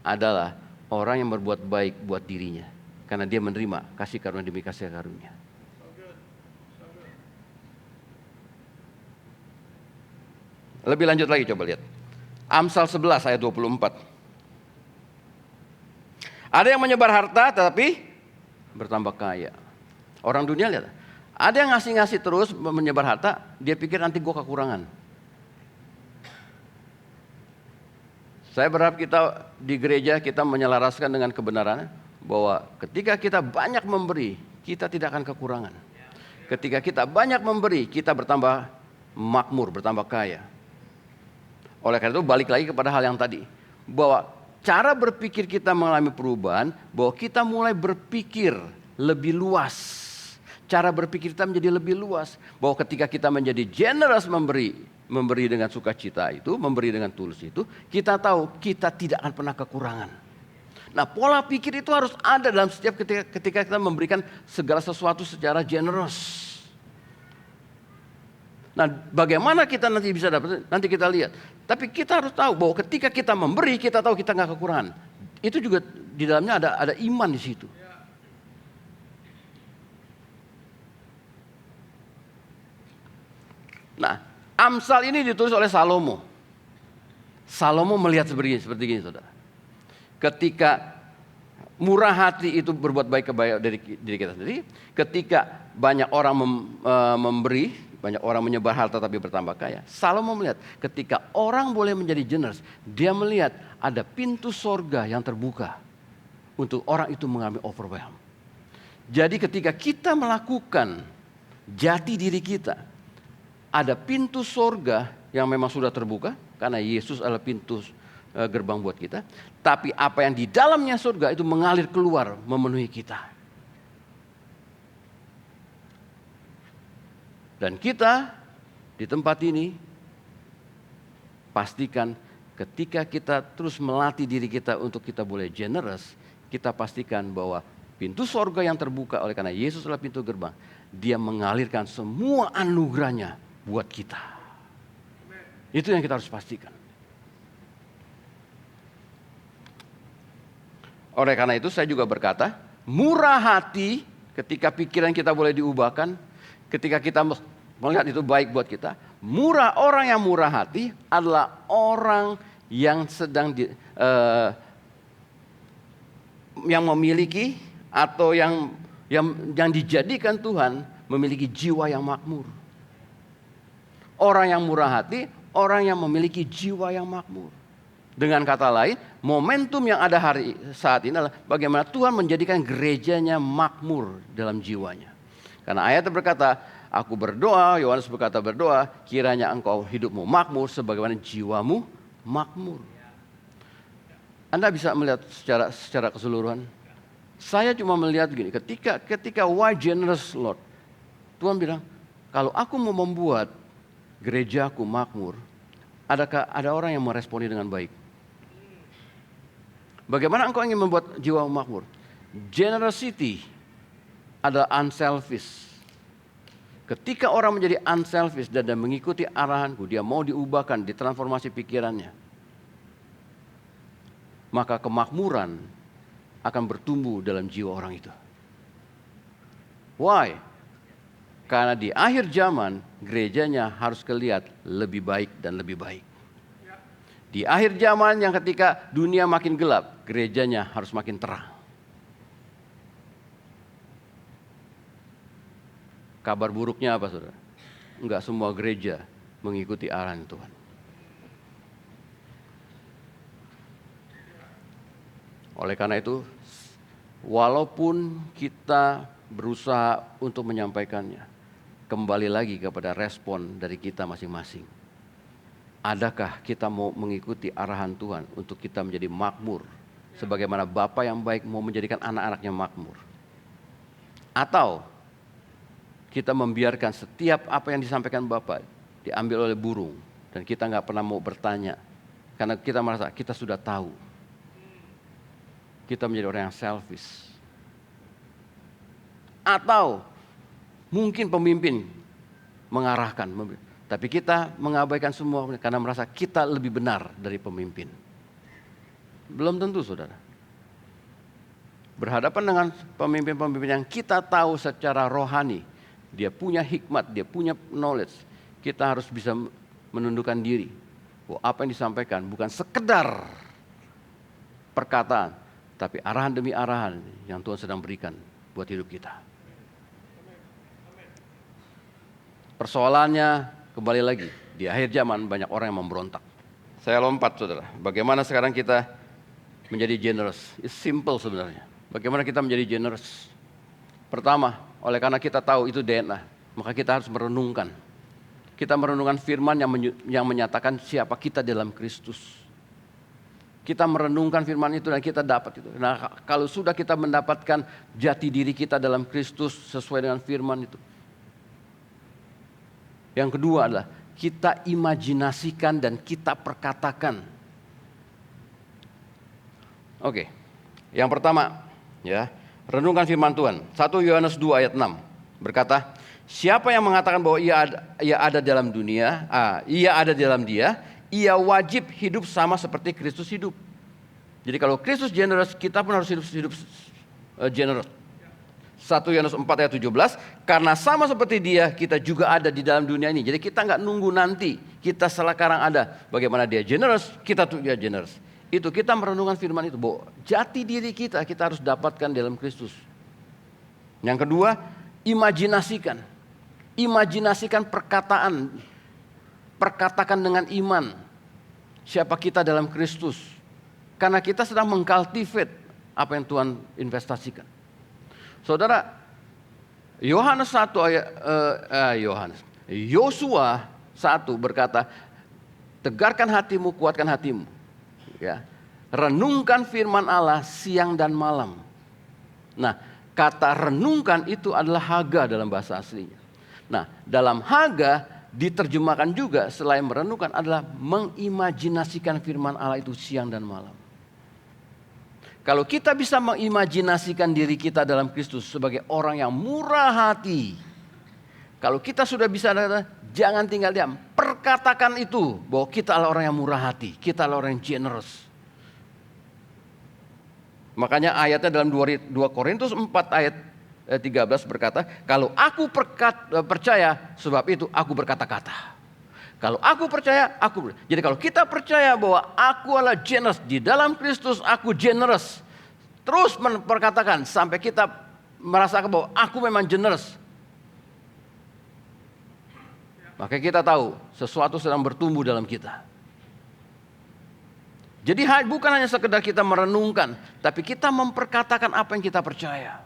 adalah orang yang berbuat baik buat dirinya, karena dia menerima kasih karunia demi kasih karunia. Lebih lanjut lagi, coba lihat Amsal 11 ayat 24. Ada yang menyebar harta tetapi bertambah kaya. Orang dunia lihat, ada yang ngasih-ngasih terus menyebar harta, dia pikir nanti gue kekurangan. Saya berharap kita di gereja kita menyelaraskan dengan kebenaran bahwa ketika kita banyak memberi, kita tidak akan kekurangan. Ketika kita banyak memberi, kita bertambah makmur, bertambah kaya. Oleh karena itu balik lagi kepada hal yang tadi. Bahwa cara berpikir kita mengalami perubahan, bahwa kita mulai berpikir lebih luas. Cara berpikir kita menjadi lebih luas. Bahwa ketika kita menjadi generous memberi dengan sukacita itu, memberi dengan tulus itu, kita tahu kita tidak akan pernah kekurangan. Nah, pola pikir itu harus ada dalam setiap ketika kita memberikan segala sesuatu secara generous. Nah, bagaimana kita nanti bisa dapat? Nanti kita lihat. Tapi kita harus tahu bahwa ketika kita memberi, kita tahu kita nggak kekurangan. Itu juga di dalamnya ada iman di situ. Nah, Amsal ini ditulis oleh Salomo. Salomo melihat seperti ini, saudara. Ketika murah hati itu berbuat baik dari diri kita sendiri. Ketika banyak orang memberi, banyak orang menyebar harta tapi bertambah kaya. Salomo melihat ketika orang boleh menjadi generous, dia melihat ada pintu sorga yang terbuka untuk orang itu mengalami overwhelm. Jadi ketika kita melakukan jati diri kita, ada pintu sorga yang memang sudah terbuka karena Yesus adalah pintu gerbang buat kita. Tapi apa yang di dalamnya surga itu mengalir keluar memenuhi kita. Dan kita di tempat ini pastikan ketika kita terus melatih diri kita untuk kita boleh generous, kita pastikan bahwa pintu sorga yang terbuka oleh karena Yesus adalah pintu gerbang, dia mengalirkan semua anugerahnya buat kita. Itu yang kita harus pastikan. Oleh karena itu saya juga berkata, murah hati ketika pikiran kita boleh diubahkan, ketika kita melihat itu baik buat kita, orang yang murah hati adalah orang yang sedang yang memiliki atau yang dijadikan Tuhan memiliki jiwa yang makmur. Orang yang murah hati, orang yang memiliki jiwa yang makmur. Dengan kata lain, momentum yang ada saat ini adalah bagaimana Tuhan menjadikan gerejanya makmur dalam jiwanya. Karena ayatnya berkata, aku berdoa, Yohanes berkata berdoa, kiranya engkau hidupmu makmur sebagaimana jiwamu makmur. Anda bisa melihat secara keseluruhan. Saya cuma melihat begini, ketika why generous Lord, Tuhan bilang, kalau aku mau membuat gerejaku makmur, ada orang yang meresponi dengan baik. Bagaimana engkau ingin membuat jiwamu makmur? Generosity adalah unselfish. Ketika orang menjadi unselfish dan mengikuti arahanku, dia mau diubahkan, ditransformasi pikirannya, maka kemakmuran akan bertumbuh dalam jiwa orang itu. Why? Karena di akhir zaman gerejanya harus kelihatan lebih baik dan lebih baik. Di akhir zaman yang ketika dunia makin gelap, gerejanya harus makin terang. Kabar buruknya apa, saudara? Enggak semua gereja mengikuti arahan Tuhan. Oleh karena itu, walaupun kita berusaha untuk menyampaikannya, kembali lagi kepada respon dari kita masing-masing. Adakah kita mau mengikuti arahan Tuhan untuk kita menjadi makmur, sebagaimana Bapa yang baik mau menjadikan anak-anaknya makmur? Atau kita membiarkan setiap apa yang disampaikan Bapa diambil oleh burung dan kita nggak pernah mau bertanya karena kita merasa kita sudah tahu. Kita menjadi orang yang selfish. Atau mungkin pemimpin mengarahkan, tapi kita mengabaikan semua karena merasa kita lebih benar dari pemimpin. Belum tentu, saudara. Berhadapan dengan pemimpin-pemimpin yang kita tahu secara rohani, dia punya hikmat, dia punya knowledge, kita harus bisa menundukkan diri. Bahwa apa yang disampaikan bukan sekedar perkataan, tapi arahan demi arahan yang Tuhan sedang berikan buat hidup kita. Persoalannya kembali lagi, di akhir zaman banyak orang yang memberontak. Saya lompat, saudara. Bagaimana sekarang kita menjadi generous? It's simple sebenarnya. Bagaimana kita menjadi generous? Pertama, oleh karena kita tahu itu DNA. Maka kita harus merenungkan. Kita merenungkan firman yang menyatakan siapa kita dalam Kristus. Kita merenungkan firman itu dan kita dapat itu. Nah, kalau sudah kita mendapatkan jati diri kita dalam Kristus sesuai dengan firman itu. Yang kedua adalah kita imajinasikan dan kita perkatakan. Oke. Yang pertama, ya, renungkan firman Tuhan. 1 Yohanes 2 ayat 6 berkata, siapa yang mengatakan bahwa ia ada dalam dunia, ia ada dalam dia, ia wajib hidup sama seperti Kristus hidup. Jadi kalau Kristus generous, kita pun harus hidup generous. 1 Yohanes 4 ayat 17, karena sama seperti dia, kita juga ada di dalam dunia ini. Jadi kita nggak nunggu nanti, kita sekarang ada. Bagaimana dia generous, kita tuh dia generous. Itu kita merenungkan firman itu, bahwa jati diri kita harus dapatkan dalam Kristus. Yang kedua, imajinasikan. Imajinasikan perkataan. Perkatakan dengan iman. Siapa kita dalam Kristus. Karena kita sedang mengcultivate apa yang Tuhan investasikan. Saudara, Yohanes 1 Yosua 1 berkata, tegarkan hatimu, kuatkan hatimu. Ya, renungkan firman Allah siang dan malam. Nah, kata renungkan itu adalah haga dalam bahasa aslinya. Nah, dalam haga diterjemahkan juga selain merenungkan adalah mengimajinasikan firman Allah itu siang dan malam. Kalau kita bisa mengimajinasikan diri kita dalam Kristus sebagai orang yang murah hati. Kalau kita sudah bisa, jangan tinggal diam. Perkatakan itu bahwa kita adalah orang yang murah hati. Kita adalah orang yang generous. Makanya ayatnya dalam 2 Korintus 4 ayat 13 berkata, kalau aku percaya, sebab itu aku berkata-kata. Kalau aku percaya, Jadi kalau kita percaya bahwa aku adalah generous, di dalam Kristus aku generous. Terus memperkatakan sampai kita merasakan bahwa aku memang generous. Maka kita tahu sesuatu sedang bertumbuh dalam kita. Jadi bukan hanya sekedar kita merenungkan, tapi kita memperkatakan apa yang kita percaya.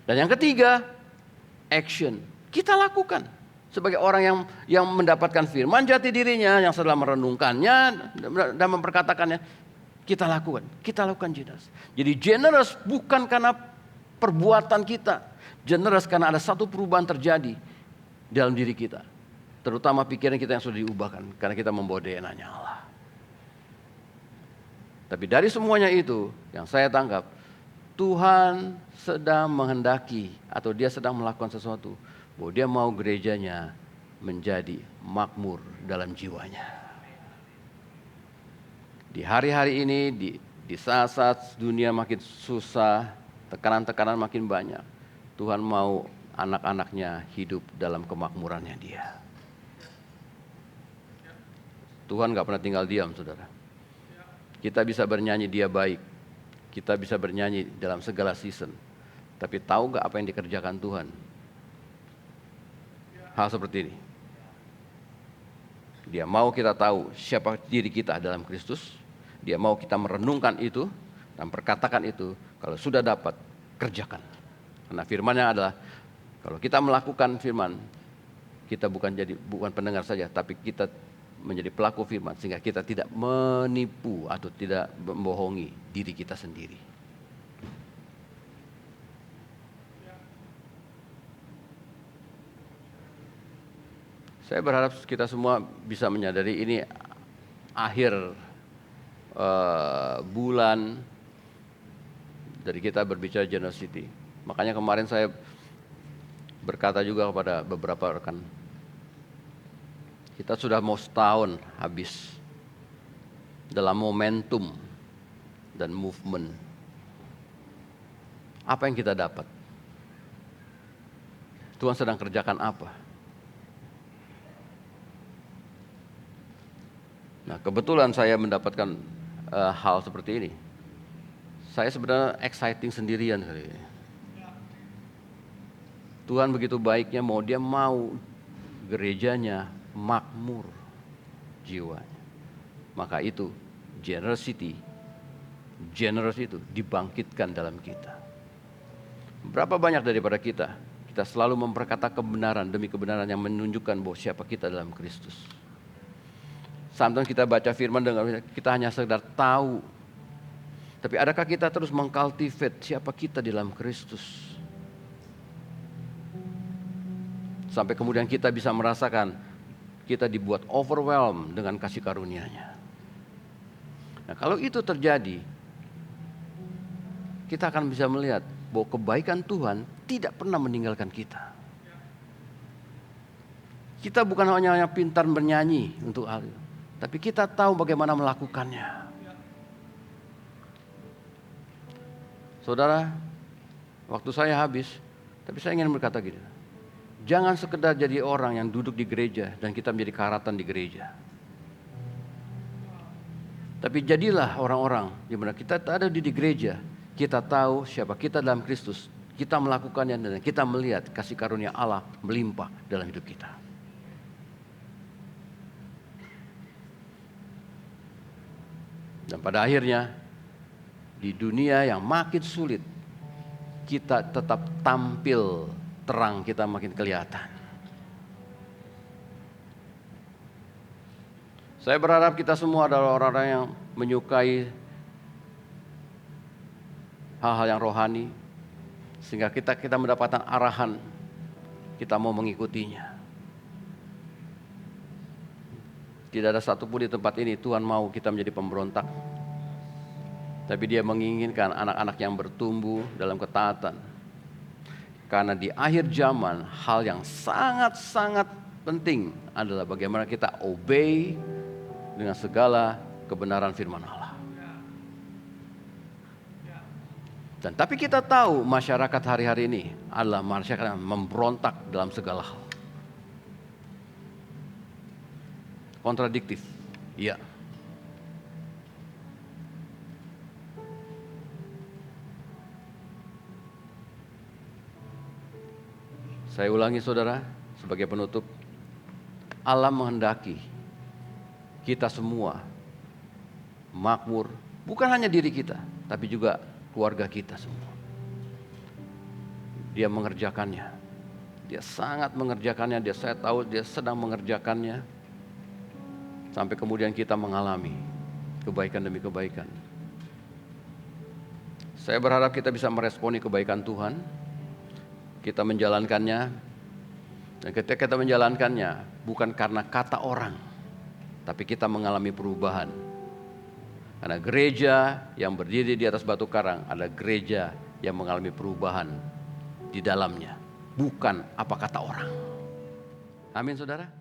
Dan yang ketiga, action. Kita lakukan. Sebagai orang yang mendapatkan firman jati dirinya, yang setelah merenungkannya dan memperkatakannya, kita lakukan generous. Jadi generous bukan karena perbuatan kita, generous karena ada satu perubahan terjadi dalam diri kita, terutama pikiran kita yang sudah diubahkan karena kita membawa DNA-nya Allah. Tapi dari semuanya itu yang saya tangkap, Tuhan sedang menghendaki atau dia sedang melakukan sesuatu, bahwa dia mau gerejanya menjadi makmur dalam jiwanya. Di hari-hari ini, di saat-saat dunia makin susah, tekanan-tekanan makin banyak, Tuhan mau anak-anaknya hidup dalam kemakmurannya dia. Tuhan gak pernah tinggal diam, saudara. Kita bisa bernyanyi dia baik, kita bisa bernyanyi dalam segala season, tapi tahu gak apa yang dikerjakan Tuhan? Hal seperti ini. Dia mau kita tahu siapa diri kita dalam Kristus. Dia mau kita merenungkan itu dan perkatakan itu. Kalau sudah dapat, kerjakan. Karena firman-Nya adalah, kalau kita melakukan firman, kita bukan pendengar saja, tapi kita menjadi pelaku firman, sehingga kita tidak menipu atau tidak membohongi diri kita sendiri. Saya berharap kita semua bisa menyadari ini akhir bulan dari kita berbicara generosity. Makanya kemarin saya berkata juga kepada beberapa rekan, kita sudah mau setahun habis dalam momentum dan movement. Apa yang kita dapat? Tuhan sedang kerjakan apa? Nah, kebetulan saya mendapatkan hal seperti ini. Saya sebenarnya exciting sendirian kali ini. Tuhan begitu baiknya, dia mau gerejanya makmur jiwanya. Maka itu generous itu dibangkitkan dalam kita. Berapa banyak daripada kita Kita selalu memperkata kebenaran demi kebenaran yang menunjukkan bahwa siapa kita dalam Kristus. Sometimes kita baca firman dengan kita hanya sekedar tahu. Tapi adakah kita terus mengcultivate siapa kita di dalam Kristus? Sampai kemudian kita bisa merasakan kita dibuat overwhelmed dengan kasih karunia-Nya. Nah, kalau itu terjadi, kita akan bisa melihat bahwa kebaikan Tuhan tidak pernah meninggalkan kita. Kita bukan hanya pintar bernyanyi untuk hal itu, tapi kita tahu bagaimana melakukannya. Saudara, waktu saya habis, tapi saya ingin berkata gini, jangan sekedar jadi orang yang duduk di gereja dan kita menjadi karatan di gereja. Tapi jadilah orang-orang di mana kita ada di gereja, kita tahu siapa kita dalam Kristus, kita melakukannya dan kita melihat kasih karunia Allah melimpah dalam hidup kita. Dan pada akhirnya di dunia yang makin sulit, kita tetap tampil terang, kita makin kelihatan. Saya berharap kita semua adalah orang-orang yang menyukai hal-hal yang rohani, sehingga kita mendapatkan arahan, kita mau mengikutinya. Tidak ada satupun di tempat ini Tuhan mau kita menjadi pemberontak, tapi Dia menginginkan anak-anak yang bertumbuh dalam ketaatan. Karena di akhir zaman hal yang sangat-sangat penting adalah bagaimana kita obey dengan segala kebenaran firman Allah. Dan tapi kita tahu masyarakat hari-hari ini adalah masyarakat yang memberontak dalam segala hal. Kontradiktif, iya. Saya ulangi saudara, sebagai penutup, Allah menghendaki kita semua makmur, bukan hanya diri kita, tapi juga keluarga kita semua. Dia mengerjakannya, Dia sangat mengerjakannya, saya tahu Dia sedang mengerjakannya, sampai kemudian kita mengalami kebaikan demi kebaikan. Saya berharap kita bisa meresponi kebaikan Tuhan, kita menjalankannya, dan ketika kita menjalankannya bukan karena kata orang, tapi kita mengalami perubahan. Karena gereja yang berdiri di atas batu karang adalah gereja yang mengalami perubahan di dalamnya, bukan apa kata orang. Amin saudara.